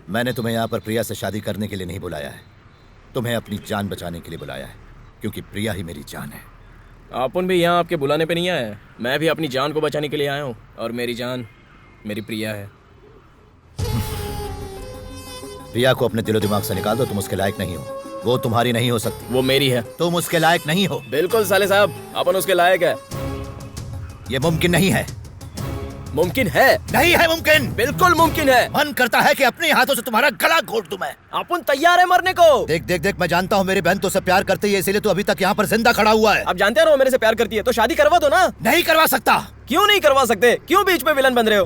मैंने तुम्हें यहाँ पर प्रिया से शादी करने के लिए नहीं बुलाया है, तुम्हें अपनी जान बचाने के लिए बुलाया है, क्योंकि प्रिया ही मेरी जान है। अपन भी यहाँ आपके बुलाने पे नहीं आया है, मैं भी अपनी जान को बचाने के लिए आया हूँ, और मेरी जान मेरी प्रिया है। प्रिया को अपने दिलो दिमाग से निकाल दो, तुम उसके लायक नहीं हो, वो तुम्हारी नहीं हो सकती। वो मेरी है। तुम उसके लायक नहीं हो। बिल्कुल साले साहब, अपन उसके लायक है। ये मुमकिन नहीं है। मुमकिन है। नहीं है मुमकिन। बिल्कुल मुमकिन है। मन करता है कि अपने हाथों से तुम्हारा गला घोट दूं मैं। अपन तैयार है मरने को। देख देख देख, मैं जानता हूँ मेरी बहन तुझसे प्यार करती है, इसीलिए तू अभी तक यहाँ पर जिंदा खड़ा हुआ है। आप जानते हैं ना वो मेरे से प्यार करती है, तो शादी करवा दो ना। नहीं करवा सकता। क्यों नहीं करवा सकते? क्यों बीच में विलन बन रहे हो?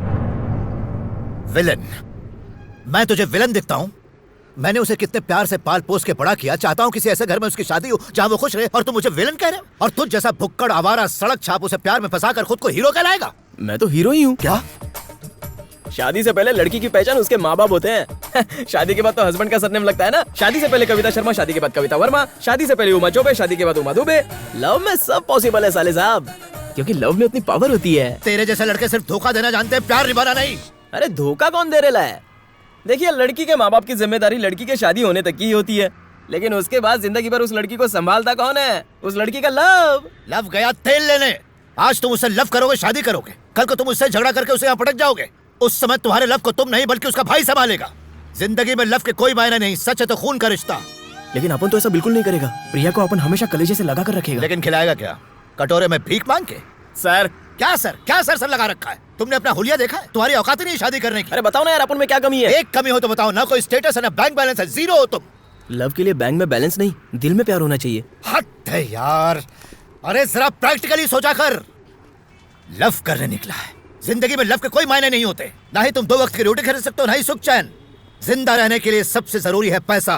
विलन? मैं तुझे विलन दिखता हूँ? मैंने उसे कितने प्यार से पाल पोस के बड़ा किया, चाहता हूँ किसी ऐसे घर में उसकी शादी हो जहाँ वो खुश रहे, और तुम मुझे विलन कह रहे हो? और तुझ जैसा भुक्कड़ आवारा सड़क छाप उसे प्यार में फंसाकर खुद को हीरो कहलाएगा? मैं तो हीरो ही हूँ। क्या? शादी से पहले लड़की की पहचान उसके माँ बाप होते हैं। शादी के बाद तो हस्बैंड का सरनेम लगता है ना। शादी से पहले कविता शर्मा, शादी के बाद कविता वर्मा, शादी से पहले उमा चौबे, शादी के बाद उमा दुबे। लव में सब पॉसिबल है साले साहब, क्योंकि लव में उतनी पावर होती है। तेरे जैसे लड़के सिर्फ धोखा देना जानते हैं, प्यार निभाना नहीं। अरे धोखा कौन दे रहा है? देखिए, लड़की के माँ बाप की जिम्मेदारी लड़की के शादी होने तक की होती है, लेकिन उसके बाद जिंदगी भर उस लड़की को संभालता कौन है? उस लड़की का लव। लव गया तेल लेने। आज तुम उससे लव करोगे, शादी करोगे, कल को तुम उससे झगड़ा करके उसे यहाँ पटक जाओगे। उस समय तुम्हारे लव को तुम नहीं बल्कि उसका भाई संभालेगा। जिंदगी में लव के कोई मायने नहीं, सच है तो खून का रिश्ता। लेकिन अपन तो ऐसा बिल्कुल नहीं करेगा। प्रिया को अपन हमेशा कलेजे से लगा कर रखेगा। लेकिन खिलाएगा क्या? कटोरे में भीख मांग के? सर। क्या सर? क्या सर सर लगा रखा है? तुमने अपना हुलिया देखा है? तुम्हारी औकात ही नहीं शादी करने की। अरे बताओ ना यार, अपन में क्या कमी है? एक कमी हो तो बताओ ना। कोई स्टेटस है ना बैंक बैलेंस है, जीरो हो तुम। लव के लिए बैंक में बैलेंस नहीं, दिल में प्यार होना चाहिए। हद है यार। अरे जरा प्रैक्टिकली सोचा कर। लव करने निकला है। जिंदगी में लव के कोई मायने नहीं होते। ना ही तुम 2 वक्त की रोटी खरीद सकते हो, ना ही सुख चैन। जिंदा रहने के लिए सबसे जरूरी है पैसा।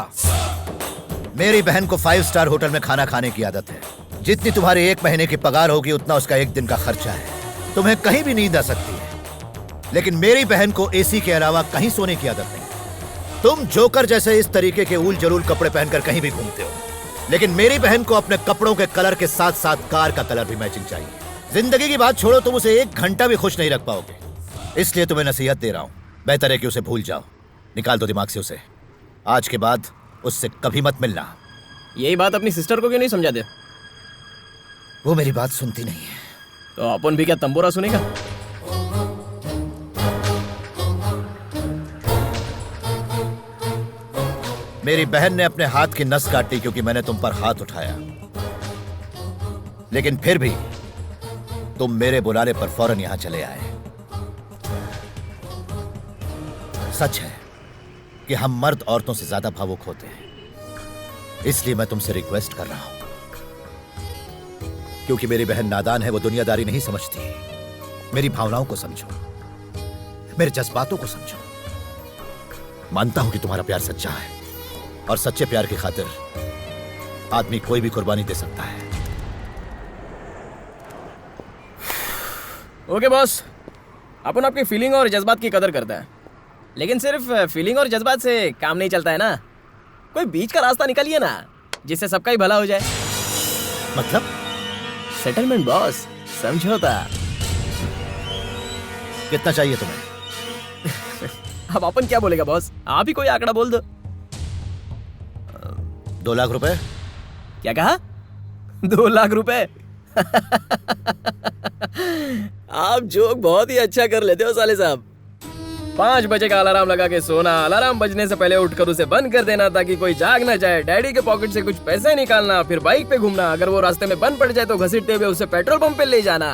मेरी बहन को 5 स्टार होटल में खाना खाने की आदत है। जितनी तुम्हारी 1 महीने की पगार होगी उतना उसका 1 दिन का खर्चा है। तुम्हें कहीं भी नींद आ सकती है, लेकिन मेरी बहन को एसी के अलावा कहीं सोने की आदत नहीं। तुम जोकर जैसे इस तरीके के उल जलूल कपड़े पहनकर कहीं भी घूमते हो, लेकिन मेरी बहन को अपने कपड़ों के कलर के साथ साथ कार का कलर भी मैचिंग चाहिए। जिंदगी की बात छोड़ो, तुम उसे 1 घंटा भी खुश नहीं रख पाओगे। इसलिए तुम्हें नसीहत दे रहा हूं, बेहतर है कि उसे भूल जाओ। निकाल दो दिमाग से उसे। आज के बाद उससे कभी मत मिलना। यही बात अपनी सिस्टर को क्यों नहीं समझा दे? वो मेरी बात सुनती नहीं है। तो अपन भी क्या तंबोरा सुनेगा? मेरी बहन ने अपने हाथ की नस काटी क्योंकि मैंने तुम पर हाथ उठाया, लेकिन फिर भी तुम मेरे बुलाने पर फौरन यहां चले आए। सच है कि हम मर्द औरतों से ज्यादा भावुक होते हैं, इसलिए मैं तुमसे रिक्वेस्ट कर रहा हूं, क्योंकि मेरी बहन नादान है, वो दुनियादारी नहीं समझती। मेरी भावनाओं को समझो, मेरे जज्बातों को समझो। मानता हूं कि तुम्हारा प्यार सच्चा है, और सच्चे प्यार की खातिर आदमी कोई भी कुर्बानी दे सकता है। ओके बॉस, अपन आपकी फीलिंग और जज्बात की कदर करता है, लेकिन सिर्फ फीलिंग और जज्बात से काम नहीं चलता है ना। कोई बीच का रास्ता निकालिए ना, जिससे सबका ही भला हो जाए। मतलब? सेटलमेंट बॉस, समझौता। कितना चाहिए तुम्हें? अब अपन क्या बोलेगा बॉस? आप ही कोई आंकड़ा बोल दो। 2 लाख रुपए। क्या कहा? 2 लाख रुपए? आप जोक बहुत ही अच्छा कर लेते हो साले साहब। 5 बजे का अलार्म लगा के सोना, अलार्म बजने से पहले उठकर उसे बंद कर देना ताकि कोई जाग ना जाए, डैडी के पॉकेट से कुछ पैसे निकालना, फिर बाइक पे घूमना, अगर वो रास्ते में बंद पड़ जाए तो घसीटते हुए उसे पेट्रोल पंप पे ले जाना,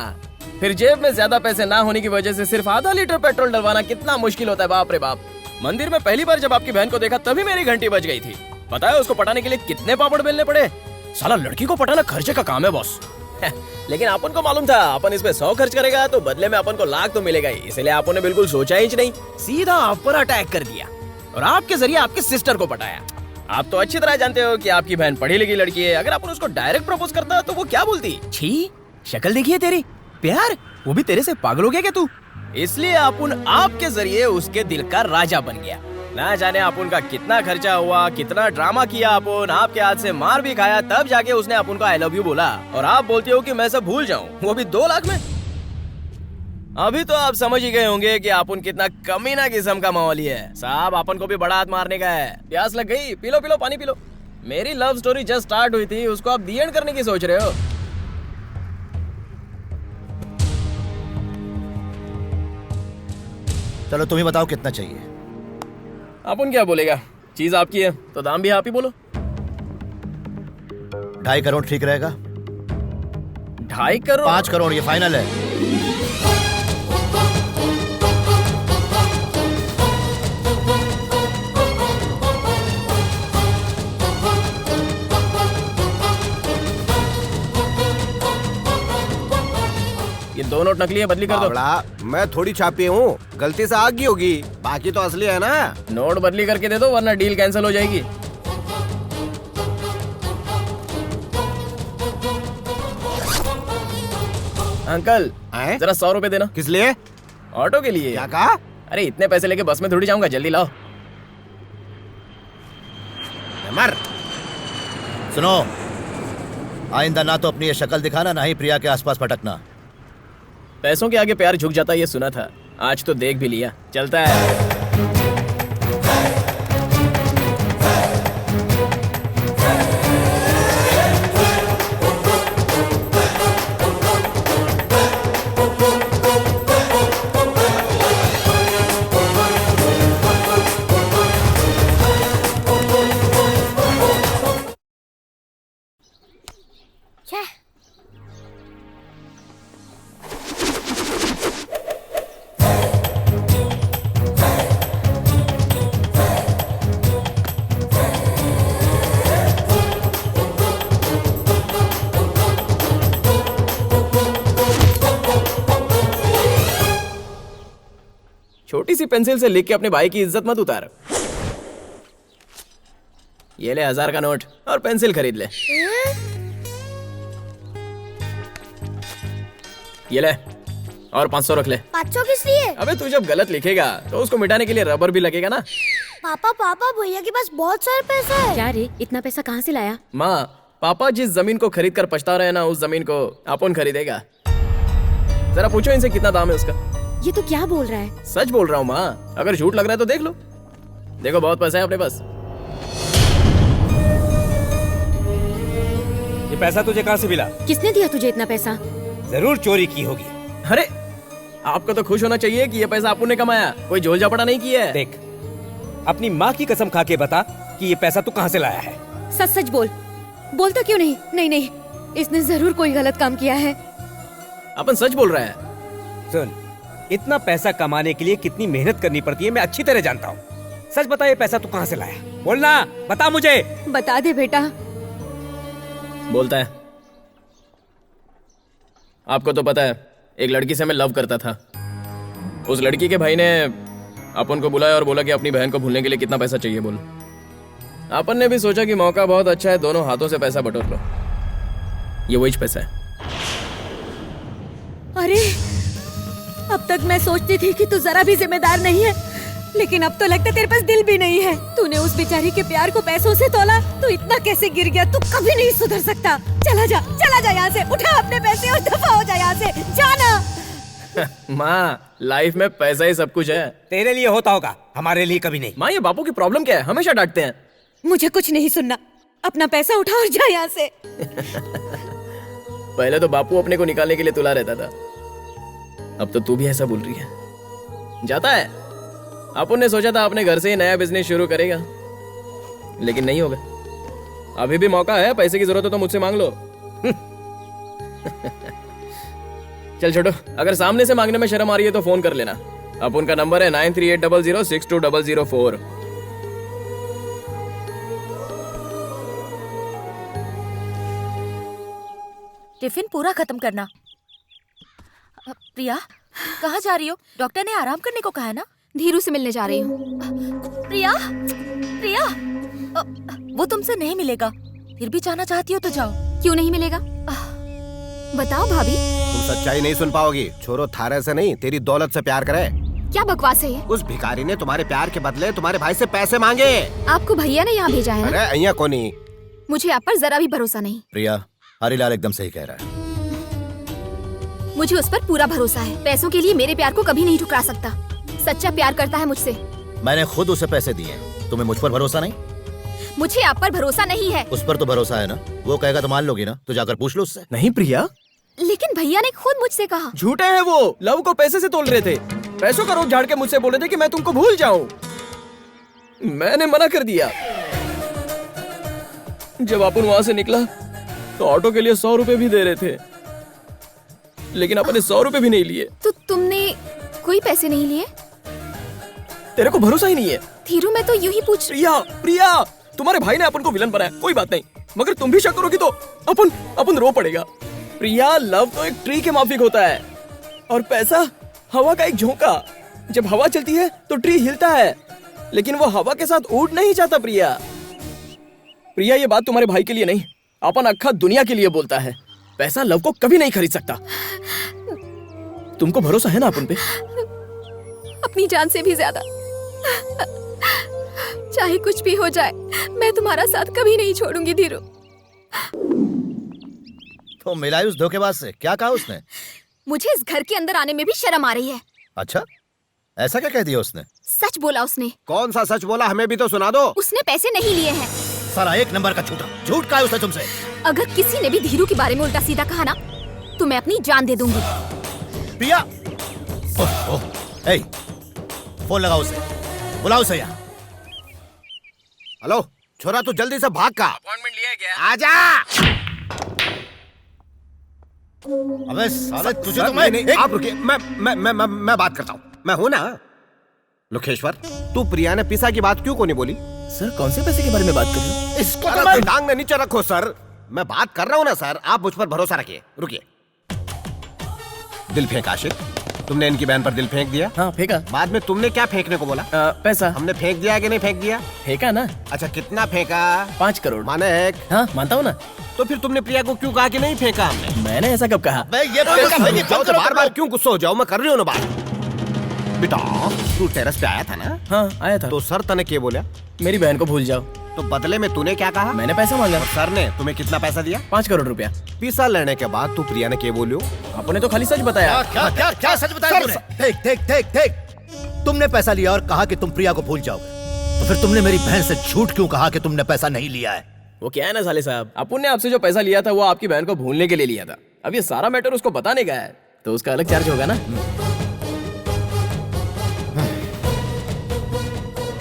फिर जेब में ज्यादा पैसे ना होने की वजह से सिर्फ आधा लीटर पेट्रोल डलवाना कितना मुश्किल होता है, बाप रे बाप। मंदिर में पहली बार जब आपकी बहन को देखा तभी मेरी घंटी बज गई थी। पता है उसको पटाने के लिए कितने पापड़ बेलने पड़े? साला लड़की को पटाना खर्चे का काम है बॉस। लेकिन अपन को मालूम था अपन इस पे 100 खर्च करेगा तो बदले में अपन को लाख तो मिलेगा ही, इसलिए आपने ने बिल्कुल सोचा ही नहीं, सीधा आप पर अटैक कर दिया और आपके जरिए आपकी सिस्टर को पटाया। आप तो अच्छी तरह जानते हो कि आपकी बहन पढ़ी लिखी लड़की है, अगर अपन उसको डायरेक्ट प्रपोज करता तो वो क्या बोलती? छी, शक्ल देखिए तेरी, प्यार वो भी तेरे से पागल हो गया क्या तू? इसलिए अपन आपके जरिए उसके दिल का राजा बन गया। ना जाने अपन का कितना खर्चा हुआ, कितना ड्रामा किया अपन, आपके हाथ से मार भी खाया, तब जाके उसने अपन को आई लव यू बोला, और आप बोलते हो कि मैं सब भूल जाऊं, वो भी 2 लाख में। अभी तो आप समझ ही गए होंगे कि अपन कितना कमीना किस्म का माहौल है। साहब अपन को भी बड़ा हाथ मारने का है। प्यास लग गई, पी लो पानी पी लो। मेरी लव स्टोरी जस्ट स्टार्ट हुई थी, उसको आप दी एंड करने की सोच रहे हो। चलो तुम ही बताओ कितना चाहिए। अपन क्या बोलेगा, चीज आपकी है तो दाम भी आप ही बोलो। 2.5 करोड़ ठीक रहेगा? 2.5 करोड़? 5 करोड़ ये फाइनल है। ये 2 नोट नकली है, बदली कर दो। बावड़ा, मैं थोड़ी छापी हूँ, गलती से आ गई होगी, बाकी तो असली है ना। नोट बदली करके दे दो वरना डील कैंसिल हो जाएगी। अंकल जरा 100 रुपए देना। किस लिए? ऑटो के लिए। क्या कहा? अरे इतने पैसे लेके बस में थोड़ी जाऊंगा, जल्दी लाओ। मर। सुनो, आइंदा ना तो अपनी ये शक्ल दिखाना, ना ही प्रिया के आसपास भटकना। पैसों के आगे प्यार झुक जाता है, ये सुना था, आज तो देख भी लिया। चलता है। छोटी सी पेंसिल से लिख के अपने भाई की इज्जत मत उतार। ये ले 1000 का नोट और पेंसिल खरीद ले। ये ले और 500 रख ले। 500 किस लिए? अबे तू जब गलत लिखेगा तो उसको मिटाने के लिए रबर भी लगेगा ना। पापा भैया के पास बहुत सारे पैसे हैं। क्या रे, इतना पैसा कहाँ से लाया? माँ, पापा जिस जमीन को खरीद कर पछता रहे ना, उस जमीन को अपन खरीदेगा। जरा पूछो इनसे कितना दाम है उसका। ये तो क्या बोल रहा है? सच बोल रहा हूँ माँ, अगर झूठ लग रहा है तो देख लो। देखो बहुत पैसा है अपने पास। ये पैसा तुझे कहाँ से मिला? किसने दिया तुझे इतना पैसा? जरूर चोरी की होगी। अरे आपको तो खुश होना चाहिए कि ये पैसा आपने कमाया, कोई झोल झापड़ा नहीं किया है। देख, अपनी माँ की कसम खा के बता कि ये पैसा तू कहाँ से लाया है। सच सच बोल। बोलता क्यों नहीं? नहीं नहीं, इसने जरूर कोई गलत काम किया है। अपन सच बोल रहा है। सुन, इतना पैसा कमाने के लिए कितनी मेहनत करनी पड़ती है मैं अच्छी तरह जानता हूँ। सच बता, ये पैसा तू कहाँ से लाया? बोलना, बता मुझे। बता दे बेटा। बोलता है। आपको तो पता है, एक लड़की से मैं लव करता था। उस लड़की के भाई ने अपन को बुलाया और बोला कि अपनी बहन को भूलने के लिए कितना पैसा चाहिए बोल। अपन ने भी सोचा कि मौका बहुत अच्छा है, दोनों हाथों से पैसा बटोर लो। ये वही पैसा है। अरे अब तक मैं सोचती थी कि तू जरा भी जिम्मेदार नहीं है, लेकिन अब तो लगता तेरे पास दिल भी नहीं है। तूने उस बेचारी के प्यार को पैसों से तोला, तू इतना कैसे गिर गया? तू कभी नहीं सुधर सकता। चला जा यहाँ से, उठा अपने पैसे और दफा हो जा यहाँ से, जाना। माँ, लाइफ में पैसा ही सब कुछ है। तेरे लिए होता होगा, हमारे लिए कभी नहीं। माँ, ये बापू की प्रॉब्लम क्या है? हमेशा डांटते हैं। मुझे कुछ नहीं सुनना, अपना पैसा उठा और जा यहाँ से। पहले तो बापू अपने को निकालने के लिए तुला रहता था, अब तो तू भी ऐसा बोल रही है। जाता है। अपन ने सोचा था अपने घर से ही नया बिजनेस शुरू करेगा, लेकिन नहीं होगा। अभी भी मौका है, पैसे की जरूरत हो तो मुझसे मांग लो। चल छोटो, अगर सामने से मांगने में शर्म आ रही है तो फोन कर लेना। अपन का नंबर है 9380062004। टिफिन पूरा खत्म करना। प्रिया, कहाँ जा रही हो? डॉक्टर ने आराम करने को कहा है ना? धीरू से मिलने जा रही हूँ। प्रिया, प्रिया, वो तुमसे नहीं मिलेगा। फिर भी जाना चाहती हो तो जाओ। क्यों नहीं मिलेगा? बताओ भाभी। तुम सच्चाई नहीं सुन पाओगी। छोरो थारे से नहीं, तेरी दौलत से प्यार करे। क्या बकवास है ये? उस भिखारी ने तुम्हारे प्यार के बदले तुम्हारे भाई से पैसे मांगे। आपको भैया ने यहाँ भेजा है ना? अरे अहिया को नहीं। मुझे आप पर जरा भी भरोसा नहीं। प्रिया, हरीलाल एकदम सही कह रहा है। मुझे उस पर पूरा भरोसा है। पैसों के लिए मेरे प्यार को कभी नहीं ठुकरा सकता। सच्चा प्यार करता है मुझसे। मैंने खुद उसे पैसे दिए हैं। तुम्हें मुझ पर भरोसा नहीं? मुझे आप पर भरोसा नहीं है। उस पर तो भरोसा है ना। वो कहेगा तो मान लोगी ना? तो जाकर पूछ लो उससे। नहीं प्रिया, लेकिन भैया ने खुद मुझसे कहा। झूठे हैं वो। लव को पैसे से तोल रहे थे। पैसों का रोग झाड़ के मुझसे बोल रहे थे कि मैं तुमको भूल जाऊं। मैंने मना कर दिया। जब अपन वहां से निकला तो ऑटो के लिए 100 रुपए भी दे रहे थे, लेकिन अपने 100 रुपए भी नहीं लिए। तो तुमने कोई पैसे नहीं लिए? तेरे को भरोसा ही नहीं है। धीरू, मैं तो यूं ही पूछ। प्रिया, प्रिया, तुम्हारे भाई ने अपन को विलन बनाया, कोई बात नहीं, मगर तुम भी शक करोगी तो अपन रो पड़ेगा। प्रिया, लव तो एक ट्री के माफिक होता है और पैसा हवा का एक झोंका। जब हवा चलती है तो ट्री हिलता है, लेकिन वो हवा के साथ उड़ नहीं जाता। प्रिया, प्रिया, ये बात तुम्हारे भाई के लिए नहीं, अपन अक्खा दुनिया के लिए बोलता है। पैसा लव को कभी नहीं खरीद सकता। तुमको भरोसा है ना अपन पे? अपनी जान से भी ज्यादा। चाहे कुछ भी हो जाए, मैं तुम्हारा साथ कभी नहीं छोड़ूंगी धीरू। तो मिलाई उस धोखेबाज से? क्या कहा उसने? मुझे इस घर के अंदर आने में भी शर्म आ रही है। अच्छा, ऐसा क्या कह दिया उसने? सच बोला उसने। कौन सा सच बोला? हमें भी तो सुना दो। उसने पैसे नहीं लिए हैं। सारा एक नंबर का झूठा। झूठ कहा है उसने तुमसे? अगर किसी ने भी धीरू के बारे में उल्टा सीधा कहा ना, तो मैं अपनी जान दे दूंगी। प्रिया, ए, फोन लगाओ उसे, बुलाओ उसे यहाँ। हेलो छोरा, तू जल्दी से भाग का। अपॉइंटमेंट लिया क्या? आजा। अबे साले, तुझे सर, तो मैं नहीं, आप रुकिए, मैं बात करता हूँ। मैं हूँ ना लोकेश्वर। तू प्रिया ने पिसा की बात क्यों को नहीं बोली? सर, कौन से पैसे के बारे में बात कर रहे हो? इसको तो अरे मैं टांग में नीचे रखो सर। मैं बात कर रहा हूँ ना सर, आप मुझ पर भरोसा रखिए। रुकिए। दिल फेंक आशिक, तुमने इनकी बहन पर दिल फेंक दिया। हाँ, फेंका। बाद में तुमने क्या फेंकने को बोला? पैसा। हमने फेंक दिया कि नहीं फेंक दिया? फेंका ना। अच्छा, कितना फेंका? 5 करोड़। माने एक। हाँ, मानता हूँ ना। तो फिर तुमने प्रिया को क्यों कहा कि नहीं फेंका हमने? मैंने ऐसा कब कहा? मैं ये फेंका जाओ तो बार बार क्यों गुस्सा हो जाओ? मैं कर रही हूँ ना बात। बेटा, तू टेरेस पे आया था ना? हाँ, आया था। तो सर तने क्या बोला? मेरी बहन को भूल जाओ। तो बदले में तूने क्या कहा? मैंने पैसा मांगा। सर ने तुम्हें कितना पैसा दिया? 5 करोड़ रुपया। पिसा लेने के बाद तू प्रिया ने क्या बोलियो? आपने तो खाली सच बताया। क्या क्या क्या सच बताया तुमने? देख देख देख देख, तुमने पैसा लिया और कहा कि तुम प्रिया को भूल जाओगे, तो फिर तुमने मेरी बहन से झूठ क्यों कहा कि तुमने पैसा नहीं लिया है? वो क्या है ना साले साहब, अपन ने आपसे जो पैसा लिया था वो आपकी बहन को भूलने के लिए लिया था। अब ये सारा मैटर उसको बताने का है, तो उसका अलग चार्ज होगा ना।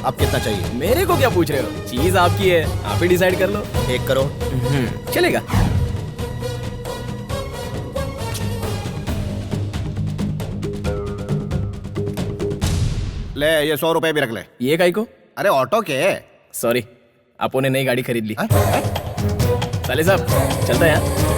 अब कितना चाहिए? मेरे को क्या पूछ रहे हो? चीज आपकी है, आप ही डिसाइड कर लो। 1 करोड़ चलेगा। ले, ये 100 रुपए भी रख ले। ये काई को? अरे ऑटो के। सॉरी, आपने नई गाड़ी खरीद ली। साले साहब, चलता है यार।